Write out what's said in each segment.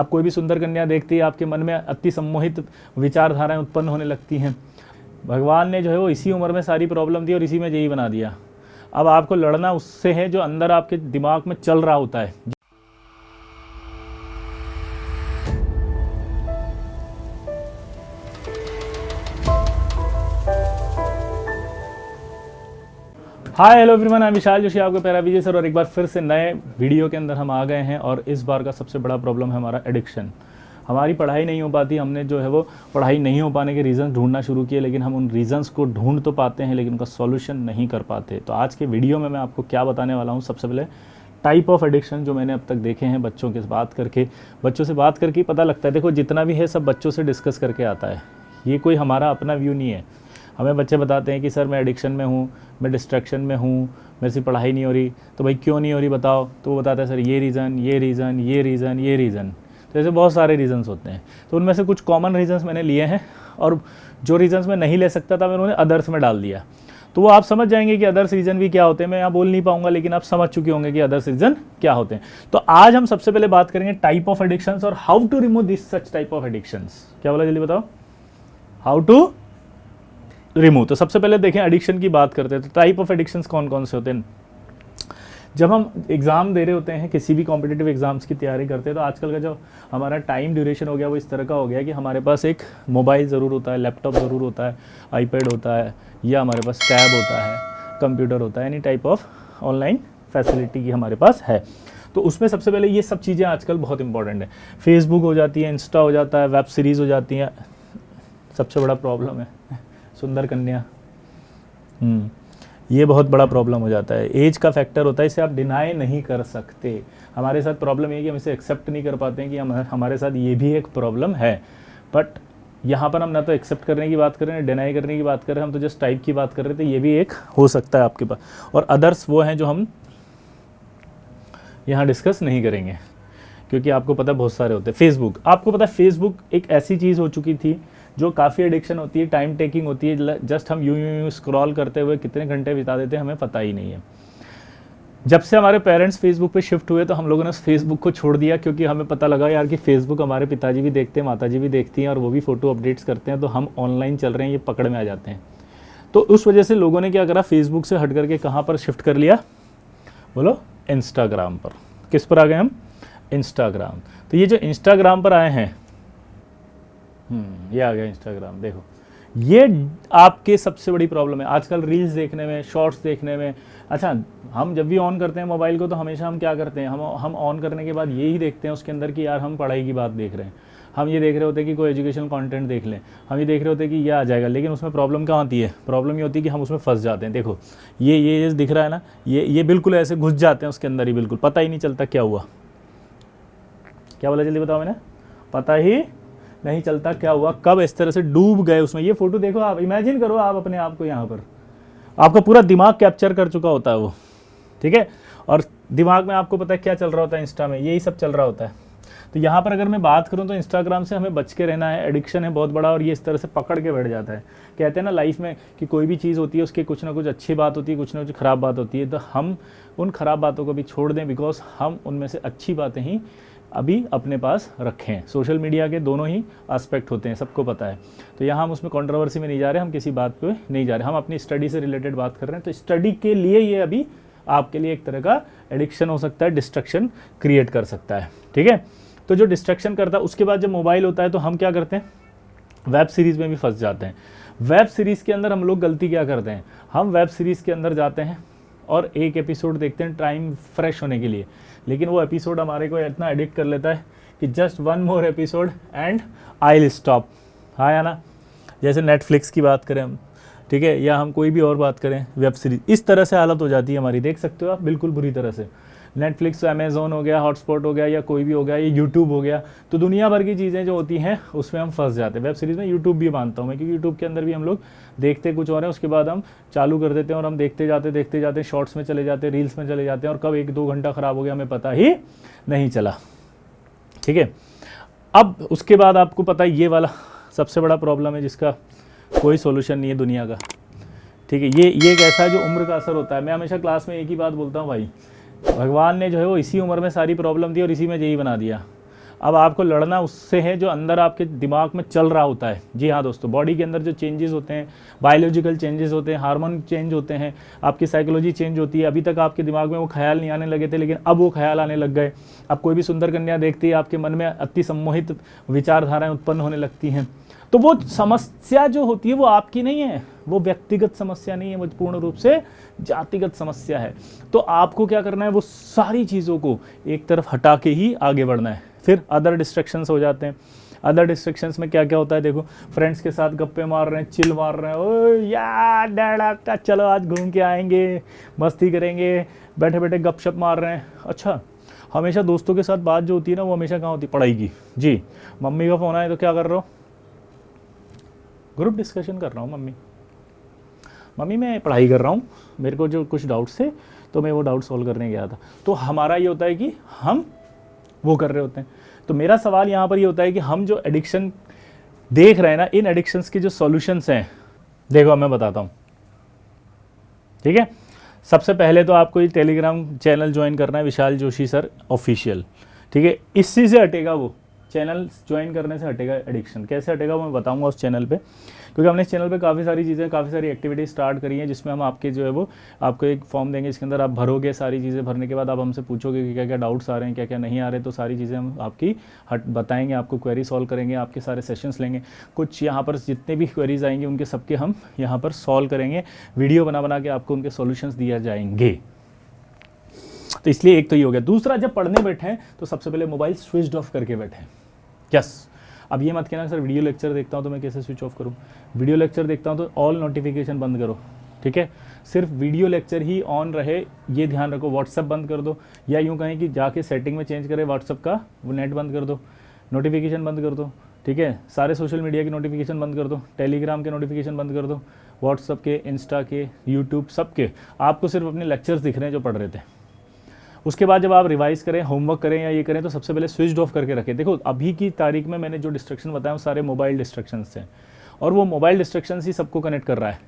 अब कोई भी सुंदर कन्या देखती है, आपके मन में अति सम्मोहित विचारधाराएं उत्पन्न होने लगती हैं। भगवान ने जो है वो इसी उम्र में सारी प्रॉब्लम दी और इसी में यही बना दिया। अब आपको लड़ना उससे है जो अंदर आपके दिमाग में चल रहा होता है। हाय हेलो एवरीवन, मैं विशाल जोशी, आपको प्यारा विजय सर, और एक बार फिर से नए वीडियो के अंदर हम आ गए हैं। और इस बार का सबसे बड़ा प्रॉब्लम है हमारा एडिक्शन। हमारी पढ़ाई नहीं हो पाती, हमने जो है वो पढ़ाई नहीं हो पाने के रीज़न ढूंढना शुरू किए, लेकिन हम उन रीज़न्स को ढूंढ तो पाते हैं लेकिन उनका सॉल्यूशन नहीं कर पाते। तो आज के वीडियो में मैं आपको क्या बताने वाला हूँ, सबसे पहले टाइप ऑफ एडिक्शन जो मैंने अब तक देखे हैं बच्चों से बात करके पता लगता है। देखो, जितना भी है सब बच्चों से डिस्कस करके आता है, ये कोई हमारा अपना व्यू नहीं है। हमें बच्चे बताते हैं कि सर मैं एडिक्शन में हूँ, मैं डिस्ट्रैक्शन में हूँ, मेरे से पढ़ाई नहीं हो रही। तो भाई क्यों नहीं हो रही बताओ? तो वो बताता है सर ये रीज़न। तो ऐसे बहुत सारे रीज़न्स होते हैं। तो उनमें से कुछ कॉमन रीज़न्स मैंने लिए हैं, और जो रीज़न्स मैं नहीं ले सकता था मैंने उन्हें अदर्स में डाल दिया। तो वो आप समझ जाएंगे कि अदर्स रीज़न भी क्या होते हैं। मैं यहाँ बोल नहीं पाऊंगा, लेकिन आप समझ चुके होंगे कि अदर्स रीज़न क्या होते हैं। तो आज हम सबसे पहले बात करेंगे टाइप ऑफ एडिक्शंस और how to remove this such type of addictions. क्या बोला, जल्दी बताओ, हाउ टू रिमूव। तो सबसे पहले देखें, एडिक्शन की बात करते हैं तो टाइप ऑफ एडिक्शंस कौन कौन से होते हैं। जब हम एग्ज़ाम दे रहे होते हैं, किसी भी कॉम्पिटिटिव एग्जाम्स की तैयारी करते हैं, तो आजकल का जो हमारा टाइम ड्यूरेशन हो गया वो इस तरह का हो गया कि हमारे पास एक मोबाइल ज़रूर होता है, लैपटॉप ज़रूर होता है, आईपैड होता है, या हमारे पास टैब होता है, कंप्यूटर होता है, any type of online facility की हमारे पास है। तो उसमें सबसे पहले ये सब चीज़ें आजकल बहुत इंपॉर्टेंट है। फेसबुक हो जाती है, इंस्टा हो जाता है, वेब सीरीज़ हो जाती हैं। सबसे बड़ा प्रॉब्लम है सुंदर कन्या, ये बहुत बड़ा प्रॉब्लम हो जाता है। एज का फैक्टर होता है, इसे आप डिनाई नहीं कर सकते। हमारे साथ प्रॉब्लम ये कि हम इसे एक्सेप्ट नहीं कर पाते हैं कि हमारे साथ ये भी एक प्रॉब्लम है। बट यहाँ पर हम ना तो एक्सेप्ट करने की बात कर रहे हैं, डिनाई करने की बात कर रहे हैं, हम तो जस्ट टाइप की बात कर रहे थे। ये भी एक हो सकता है आपके पास, और अदर्स वो हैं जो हम यहाँ डिस्कस नहीं करेंगे, क्योंकि आपको पता है बहुत सारे होते हैं। फेसबुक, आपको पता है फेसबुक एक ऐसी चीज़ हो चुकी थी जो काफ़ी एडिक्शन होती है, टाइम टेकिंग होती है। जस्ट हम यूं स्क्रॉल करते हुए कितने घंटे बिता देते हैं हमें पता ही नहीं है। जब से हमारे पेरेंट्स फेसबुक पे शिफ्ट हुए तो हम लोगों ने फेसबुक को छोड़ दिया, क्योंकि हमें पता लगा यार कि फेसबुक हमारे पिताजी भी देखते हैं, माताजी भी देखती हैं, और वो भी फ़ोटो अपडेट्स करते हैं, तो हम ऑनलाइन चल रहे हैं, ये पकड़ में आ जाते हैं। तो उस वजह से लोगों ने क्या करा, फेसबुक से हट करके कहाँ पर शिफ्ट कर लिया, बोलो, इंस्टाग्राम पर। किस पर आ गए हम? इंस्टाग्राम। तो ये जो इंस्टाग्राम पर आए हैं, ये आ गया इंस्टाग्राम। देखो, ये आपके सबसे बड़ी प्रॉब्लम है आजकल, रील्स देखने में, शॉर्ट्स देखने में। अच्छा, हम जब भी ऑन करते हैं मोबाइल को तो हमेशा हम क्या करते हैं, हम ऑन करने के बाद यही देखते हैं उसके अंदर कि यार हम पढ़ाई की बात देख रहे हैं, हम ये देख रहे होते हैं कि कोई एजुकेशनल कंटेंट देख लें, हम ये देख रहे होते हैं कि ये आ जाएगा। लेकिन उसमें प्रॉब्लम क्या होती है? प्रॉब्लम ये होती है कि हम उसमें फंस जाते हैं। देखो, ये दिख रहा है ना, ये बिल्कुल ऐसे घुस जाते हैं उसके अंदर ही, बिल्कुल पता ही नहीं चलता क्या हुआ। क्या बोला, जल्दी बताओ मैंने? पता ही नहीं चलता क्या हुआ, कब इस तरह से डूब गए उसमें। ये फोटो देखो, आप इमेजिन करो आप अपने आप को यहाँ पर, आपका पूरा दिमाग कैप्चर कर चुका होता है वो, ठीक है। और दिमाग में आपको पता है क्या चल रहा होता है, इंस्टा में यही सब चल रहा होता है। तो यहाँ पर अगर मैं बात करूँ तो इंस्टाग्राम से हमें बच के रहना है। एडिक्शन है बहुत बड़ा, और ये इस तरह से पकड़ के बैठ जाता है। कहते हैं ना लाइफ में कि कोई भी चीज़ होती है उसकी कुछ ना कुछ अच्छी बात होती है, कुछ ना कुछ ख़राब बात होती है। तो हम उन ख़राब बातों को भी छोड़ दें, बिकॉज हम उनमें से अच्छी बातें ही अभी अपने पास रखें। सोशल मीडिया के दोनों ही एस्पेक्ट होते हैं, सबको पता है। तो यहाँ हम उसमें कंट्रोवर्सी में नहीं जा रहे, हम किसी बात पे नहीं जा रहे, हम अपनी स्टडी से रिलेटेड बात कर रहे हैं। तो स्टडी के लिए ये अभी आपके लिए एक तरह का एडिक्शन हो सकता है, डिस्ट्रक्शन क्रिएट कर सकता है, ठीक है। तो जो डिस्ट्रक्शन करता है, उसके बाद जब मोबाइल होता है तो हम क्या करते हैं, वेब सीरीज़ में भी फंस जाते हैं। वेब सीरीज़ के अंदर हम लोग गलती क्या करते हैं, हम वेब सीरीज़ के अंदर जाते हैं और एक एपिसोड देखते हैं टाइम फ्रेश होने के लिए, लेकिन वो एपिसोड हमारे को इतना एडिक्ट कर लेता है कि just one more episode and I will stop. हाँ या ना? जैसे नेटफ्लिक्स की बात करें हम, ठीक है, या हम कोई भी और बात करें, वेब सीरीज़, इस तरह से हालत हो जाती है हमारी। देख सकते हो आप, बिल्कुल बुरी तरह से। नेटफ्लिक्स, अमेज़ॉन हो गया, हॉटस्पॉट हो गया, या कोई भी हो गया, ये यूट्यूब हो गया, तो दुनिया भर की चीज़ें जो होती हैं उसमें हम फंस जाते हैं। वेब सीरीज़ में यूट्यूब भी मानता हूँ मैं, क्योंकि यूट्यूब के अंदर भी हम लोग देखते कुछ और है, उसके बाद हम चालू कर देते हैं और हम देखते जाते शॉर्ट्स में चले जाते हैं, रील्स में चले जाते हैं, और कब 1-2 घंटा ख़राब हो गया हमें पता ही नहीं चला, ठीक है। अब उसके बाद आपको पता है ये वाला सबसे बड़ा प्रॉब्लम है जिसका कोई सोल्यूशन नहीं है दुनिया का, ठीक है। ये एक ऐसा है जो उम्र का असर होता है। मैं हमेशा क्लास में एक ही बात बोलता हूँ, भाई भगवान ने जो है वो इसी उम्र में सारी प्रॉब्लम दी और इसी में यही बना दिया। अब आपको लड़ना उससे है जो अंदर आपके दिमाग में चल रहा होता है। जी हाँ दोस्तों, बॉडी के अंदर जो चेंजेस होते हैं, बायोलॉजिकल चेंजेस होते हैं, हार्मोन चेंज होते हैं, आपकी साइकोलॉजी चेंज होती है। अभी तक आपके दिमाग में वो ख्याल नहीं आने लगे थे, लेकिन अब वो ख्याल आने लग गए। अब कोई भी सुंदर कन्या देखती है, आपके मन में अति सम्मोहित विचारधाराएं उत्पन्न होने लगती हैं। तो वो समस्या जो होती है वो आपकी नहीं है, वो व्यक्तिगत समस्या नहीं है, वो पूर्ण रूप से जातिगत समस्या है। तो आपको क्या करना है, वो सारी चीज़ों को एक तरफ हटा के ही आगे बढ़ना है। फिर अदर डिस्ट्रैक्शंस हो जाते हैं। अदर डिस्ट्रैक्शंस में क्या क्या होता है, देखो फ्रेंड्स के साथ गप्पे मार रहे हैं, चिल मार रहे हैं, ओ यार डैडा का चलो आज घूम के आएंगे, मस्ती करेंगे, बैठे बैठे गपशप मार रहे हैं। अच्छा, हमेशा दोस्तों के साथ बात जो होती है ना, वो हमेशा कहाँ होती है, पढ़ाई की। जी, मम्मी का फ़ोन आए तो क्या कर रहे हो, ग्रुप डिस्कशन कर रहा हूँ मम्मी मैं पढ़ाई कर रहा हूँ, मेरे को जो कुछ डाउट्स थे तो मैं वो डाउट सॉल्व करने गया था। तो हमारा ये होता है कि हम वो कर रहे होते हैं। तो मेरा सवाल यहाँ पर ये होता है कि हम जो एडिक्शन देख रहे हैं ना, इन एडिक्शंस के जो सॉल्यूशंस हैं, देखो मैं बताता हूँ, ठीक है। सबसे पहले तो आपको ये टेलीग्राम चैनल ज्वाइन करना है, विशाल जोशी सर ऑफिशियल, ठीक है। इसी से हटेगा, वो चैनल ज्वाइन करने से हटेगा एडिक्शन। कैसे हटेगा वो मैं बताऊंगा उस चैनल पे, क्योंकि हमने इस चैनल पे काफ़ी सारी चीज़ें, काफ़ी सारी एक्टिविटीज स्टार्ट करी हैं, जिसमें हम आपके जो है वो आपको एक फॉर्म देंगे, इसके अंदर आप भरोगे। सारी चीज़ें भरने के बाद आप हमसे पूछोगे कि क्या क्या डाउट्स आ रहे हैं, क्या क्या नहीं आ रहे, तो सारी चीज़ें हम आपकी बताएंगे, आपको क्वेरी सॉल्व करेंगे, आपके सारे सेशंस लेंगे। कुछ यहाँ पर जितने भी क्वेरीज आएंगे उनके सबके हम यहाँ पर सॉल्व करेंगे, वीडियो बना बना के आपको उनके सॉल्यूशंस दिए जाएंगे। तो इसलिए एक तो ये हो गया। दूसरा, जब पढ़ने बैठे तो सबसे पहले मोबाइल स्विच ऑफ करके बैठे। यस, अब ये मत कहना सर वीडियो लेक्चर देखता हूँ तो मैं कैसे स्विच ऑफ करूँ। वीडियो लेक्चर देखता हूँ तो ऑल नोटिफिकेशन बंद करो, ठीक है। सिर्फ वीडियो लेक्चर ही ऑन रहे, ये ध्यान रखो। व्हाट्सअप बंद कर दो, या यूँ कहें कि जाके सेटिंग में चेंज करें व्हाट्सअप का, वो नेट बंद कर दो, नोटिफिकेशन बंद कर दो, ठीक है। सारे सोशल मीडिया की नोटिफिकेशन बंद कर दो, टेलीग्राम के नोटिफिकेशन बंद कर दो, व्हाट्सअप के, इंस्टा के, यूट्यूब, सबके। आपको सिर्फ अपने लेक्चर्स दिख रहे हैं जो पढ़ रहे थे। उसके बाद जब आप रिवाइज करें, होमवर्क करें या ये करें, तो सबसे पहले स्विच ऑफ करके रखें। देखो अभी की तारीख में मैंने जो डिस्ट्रैक्शन बताया वो सारे मोबाइल डिस्ट्रैक्शंस हैं, और वो मोबाइल डिस्ट्रैक्शंस ही सबको कनेक्ट कर रहा है।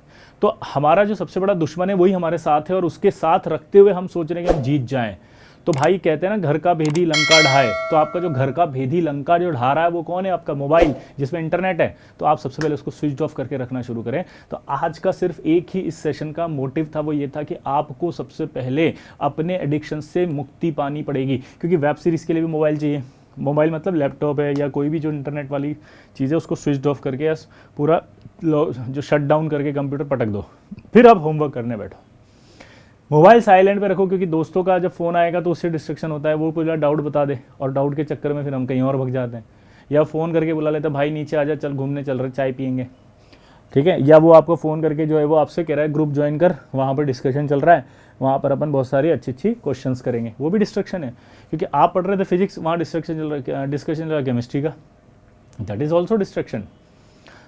तो हमारा जो सबसे बड़ा दुश्मन है वही हमारे साथ है, और उसके साथ रखते हुए हम सोच रहे हैं कि हम जीत जाएं। तो भाई कहते हैं ना, घर का भेदी लंका ढाए। तो आपका जो घर का भेदी लंका जो ढा रहा है वो कौन है, आपका मोबाइल, जिसमें इंटरनेट है। तो आप सबसे पहले उसको स्विच ऑफ करके रखना शुरू करें। तो आज का सिर्फ एक ही इस सेशन का मोटिव था, वो ये था कि आपको सबसे पहले अपने एडिक्शन से मुक्ति पानी पड़ेगी। क्योंकि वेब सीरीज़ के लिए भी मोबाइल चाहिए। मोबाइल मतलब लैपटॉप है या कोई भी जो इंटरनेट वाली चीज़ है, उसको स्विच ऑफ करके पूरा जो शट डाउन करके कंप्यूटर पटक दो, फिर आप होमवर्क करने बैठो। मोबाइल साइलेंट पे रखो, क्योंकि दोस्तों का जब फ़ोन आएगा तो उससे डिस्ट्रक्शन होता है, वो पूरा डाउट बता दे, और डाउट के चक्कर में फिर हम कहीं और भग जाते हैं। या फ़ोन करके बुला लेते हैं, भाई नीचे आ जा, चल घूमने चल रहे, चाय पियेंगे, ठीक है। या वो आपको फ़ोन करके जो है वो आपसे कह रहा है ग्रुप ज्वाइन कर, वहाँ पर डिस्कशन चल रहा है, वहाँ पर अपन बहुत सारी अच्छी अच्छी क्वेश्चंस करेंगे, वो भी डिस्ट्रक्शन है। क्योंकि आप पढ़ रहे थे फिजिक्स, वहाँ डिस्ट्रक्शन चल रहा है, डिस्कशन चल रहा है केमिस्ट्री का, दैट इज़ ऑल्सो डिस्ट्रक्शन।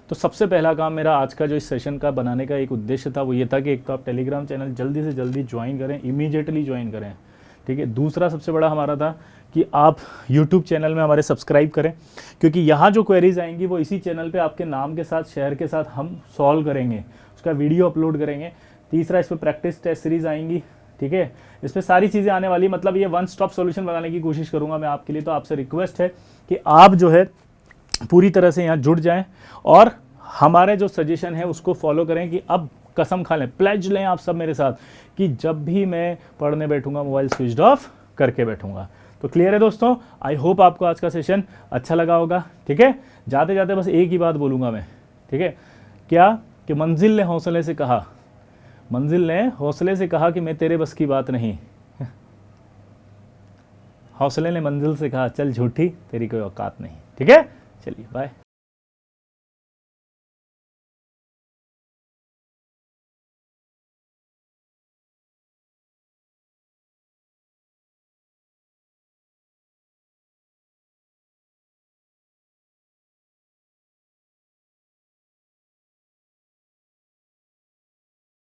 तो सबसे पहला काम मेरा आज का जो इस सेशन का बनाने का एक उद्देश्य था वो ये था कि एक तो आप टेलीग्राम चैनल जल्दी से जल्दी ज्वाइन करें, इमीडिएटली ज्वाइन करें, ठीक है। दूसरा सबसे बड़ा हमारा था कि आप यूट्यूब चैनल में हमारे सब्सक्राइब करें, क्योंकि यहाँ जो क्वेरीज आएंगी वो इसी चैनल पे आपके नाम के साथ, शहर के साथ हम सॉल्व करेंगे, उसका वीडियो अपलोड करेंगे। तीसरा, इस पर प्रैक्टिस टेस्ट सीरीज आएंगी, ठीक है। इस पर सारी चीज़ें आने वाली, मतलब ये वन स्टॉप सोल्यूशन बनाने की कोशिश करूँगा मैं आपके लिए। तो आपसे रिक्वेस्ट है कि आप जो है पूरी तरह से यहाँ जुड़ जाएं और हमारे जो सजेशन है उसको फॉलो करें। कि अब कसम खा लें, प्लेज लें आप सब मेरे साथ, कि जब भी मैं पढ़ने बैठूंगा मोबाइल स्विच ऑफ करके बैठूंगा। तो क्लियर है दोस्तों, आई होप आपको आज का सेशन अच्छा लगा होगा, ठीक है। जाते जाते बस एक ही बात बोलूँगा मैं, ठीक है। क्या कि मंजिल ने हौसले से कहा, मंजिल ने हौसले से कहा कि मैं तेरे बस की बात नहीं। हौसले ने मंजिल से कहा चल झूठी तेरी कोई औकात नहीं, ठीक है। चलिए बाय।